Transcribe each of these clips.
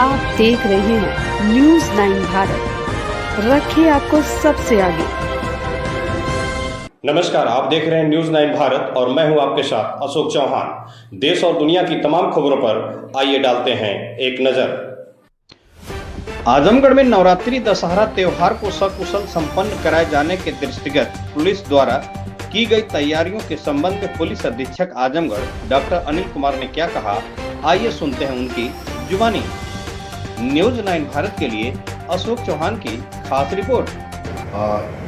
आप देख रहे हैं न्यूज 9 भारत, रखिए आपको सबसे आगे। नमस्कार, आप देख रहे हैं न्यूज 9 भारत और मैं हूं आपके साथ अशोक चौहान। देश और दुनिया की तमाम खबरों पर आइए डालते हैं एक नजर। आजमगढ़ में नवरात्रि दशहरा त्योहार को सकुशल संपन्न कराए जाने के दृष्टिगत पुलिस द्वारा की गई तैयारियों के संबंध में पुलिस अधीक्षक आजमगढ़ डॉक्टर अनिल कुमार ने क्या कहा, आइए सुनते हैं उनकी जुबानी। न्यूज 9 भारत के लिए अशोक चौहान की खास रिपोर्ट।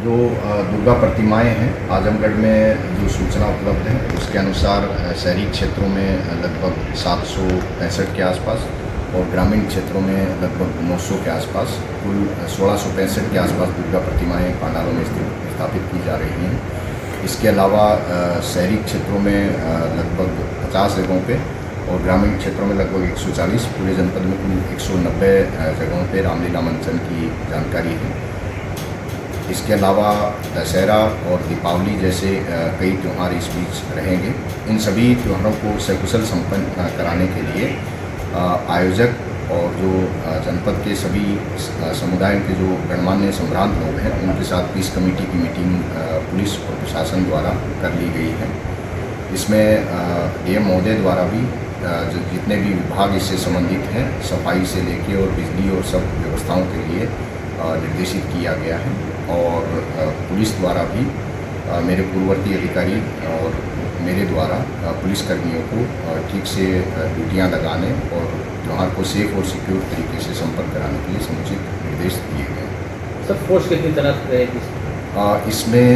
जो दुर्गा प्रतिमाएं हैं आजमगढ़ में जो सूचना उपलब्ध है उसके अनुसार शहरी क्षेत्रों में लगभग 765 के आसपास और ग्रामीण क्षेत्रों में लगभग 900 के आसपास कुल 1665 के आसपास दुर्गा प्रतिमाएं पंडालों में स्थापित की जा रही हैं। इसके अलावा शहरी क्षेत्रों में लगभग 50 जगहों पे और ग्रामीण क्षेत्रों में लगभग 140, पूरे जनपद में कुल 190 जगहों पे रामलीला मंचन की जानकारी है। इसके अलावा दशहरा और दीपावली जैसे कई त्यौहार इस बीच रहेंगे। इन सभी त्योहारों को सकुशल संपन्न कराने के लिए आयोजक और जो जनपद के सभी समुदायों के जो गणमान्य सम्भ्रांत लोग हैं उनके साथ पीस कमेटी की मीटिंग पुलिस और प्रशासन द्वारा कर ली गई है। इसमें डीएम महोदय द्वारा भी जितने भी विभाग इससे संबंधित हैं सफाई से लेके और बिजली और सब व्यवस्थाओं के लिए निर्देशित किया गया है। और पुलिस द्वारा भी मेरे पूर्ववर्ती अधिकारी और मेरे द्वारा पुलिसकर्मियों को ठीक से ड्यूटियां लगाने और त्यौहार को सेफ और सिक्योर तरीके से संपन्न कराने के लिए समुचित निर्देश दिए गए। सर, फोर्स कितनी तैनात रहेगी? इसमें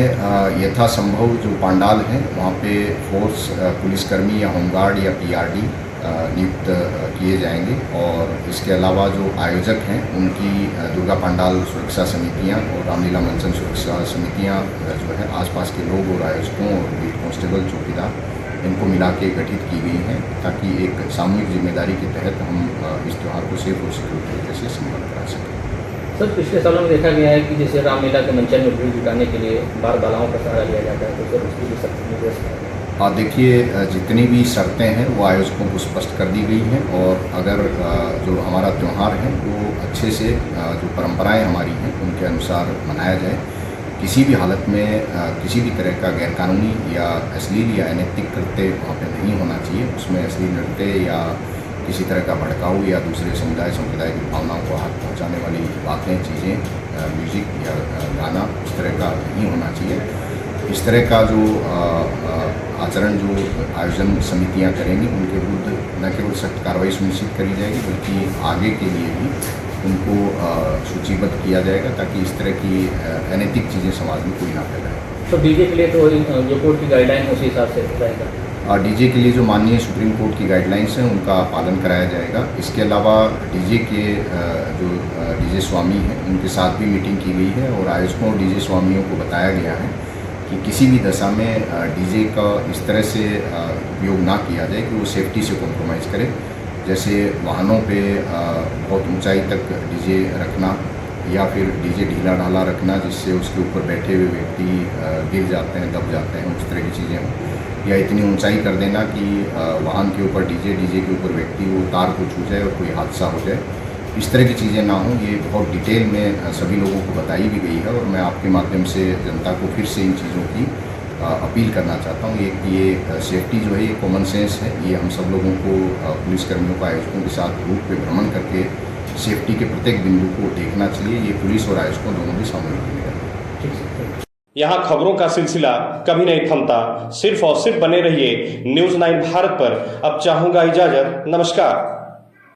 यथासंभव जो पंडाल हैं वहाँ पे फोर्स पुलिसकर्मी या होमगार्ड या पीआरडी नियुक्त किए जाएंगे। और इसके अलावा जो आयोजक हैं उनकी दुर्गा पंडाल सुरक्षा समितियां और रामलीला मंचन सुरक्षा समितियां जो है आसपास के लोग और आयोजकों और बीट कांस्टेबल चौकीदार इनको मिला के गठित की गई हैं ताकि एक सामूहिक जिम्मेदारी के तहत हम इस त्यौहार को सेफ और सिक्योर तरीके से संपन्न करा सकें। सर, पिछले सालों में देखा गया है कि जैसे रामलीला के मंचन में भीड़ जुटाने के लिए बार बालाओं का सहारा लिया जाता है, तो सर उसकी भी सख्त निर्देश है। देखिए, जितनी भी शर्तें हैं वो आयोजकों को स्पष्ट कर दी गई हैं और अगर जो हमारा त्यौहार है वो अच्छे से जो परंपराएं हमारी हैं उनके अनुसार मनाया जाए। किसी भी हालत में किसी भी तरह का गैरकानूनी या अश्लील या अनैतिक कृत्य वहाँ पे नहीं होना चाहिए। उसमें अश्लील नृत्य या किसी तरह का भड़काऊ या दूसरे समुदाय संप्रदाय की भावनाओं को हाथ पहुँचाने वाली बातें, चीज़ें, म्यूज़िक या गाना इस तरह का नहीं होना चाहिए। इस तरह का जो आचरण जो आयोजन समितियां करेंगी उनके विरुद्ध न केवल सख्त कार्रवाई सुनिश्चित करी जाएगी बल्कि आगे के लिए भी उनको सूचीबद्ध किया जाएगा ताकि इस तरह की अनैतिक चीज़ें समाज में कोई ना फैलाए। तो डीजे के लिए तो जो कोर्ट की गाइडलाइन उसी हिसाब से रहेगा। डीजे के लिए जो माननीय सुप्रीम कोर्ट की गाइडलाइंस हैं उनका पालन कराया जाएगा। इसके अलावा डीजे के जो डीजे स्वामी हैं उनके साथ भी मीटिंग की गई है और आयोजकों और डीजे स्वामियों को बताया गया है कि किसी भी दशा में डीजे का इस तरह से उपयोग ना किया जाए कि वो सेफ्टी से कॉम्प्रोमाइज़ करे। जैसे वाहनों पे बहुत ऊंचाई तक डीजे रखना या फिर डीजे ढीला ढाला रखना जिससे उसके ऊपर बैठे हुए व्यक्ति गिर जाते हैं, दब जाते हैं, उस तरह की चीज़ें हों। या इतनी ऊंचाई कर देना कि वाहन के ऊपर डीजे के ऊपर व्यक्ति वो तार को छू जाए और कोई हादसा हो जाए। इस तरह की चीज़ें ना हों, ये बहुत डिटेल में सभी लोगों को बताई भी गई है। और मैं आपके माध्यम से जनता को फिर से इन चीज़ों की अपील करना चाहता हूँ। ये सेफ्टी जो है ये कॉमन सेंस है, ये हम सब लोगों को पुलिसकर्मियों को आयोजकों के साथ ग्रुप पे भ्रमण करके सेफ्टी के प्रत्येक बिंदु को देखना चाहिए। ये पुलिस और आयोजकों दोनों भी सामूहिक जिम्मेदारी है। यहाँ खबरों का सिलसिला कभी नहीं थमता, सिर्फ और सिर्फ बने रहिए न्यूज 9 भारत पर। अब चाहूँगा इजाजत, नमस्कार।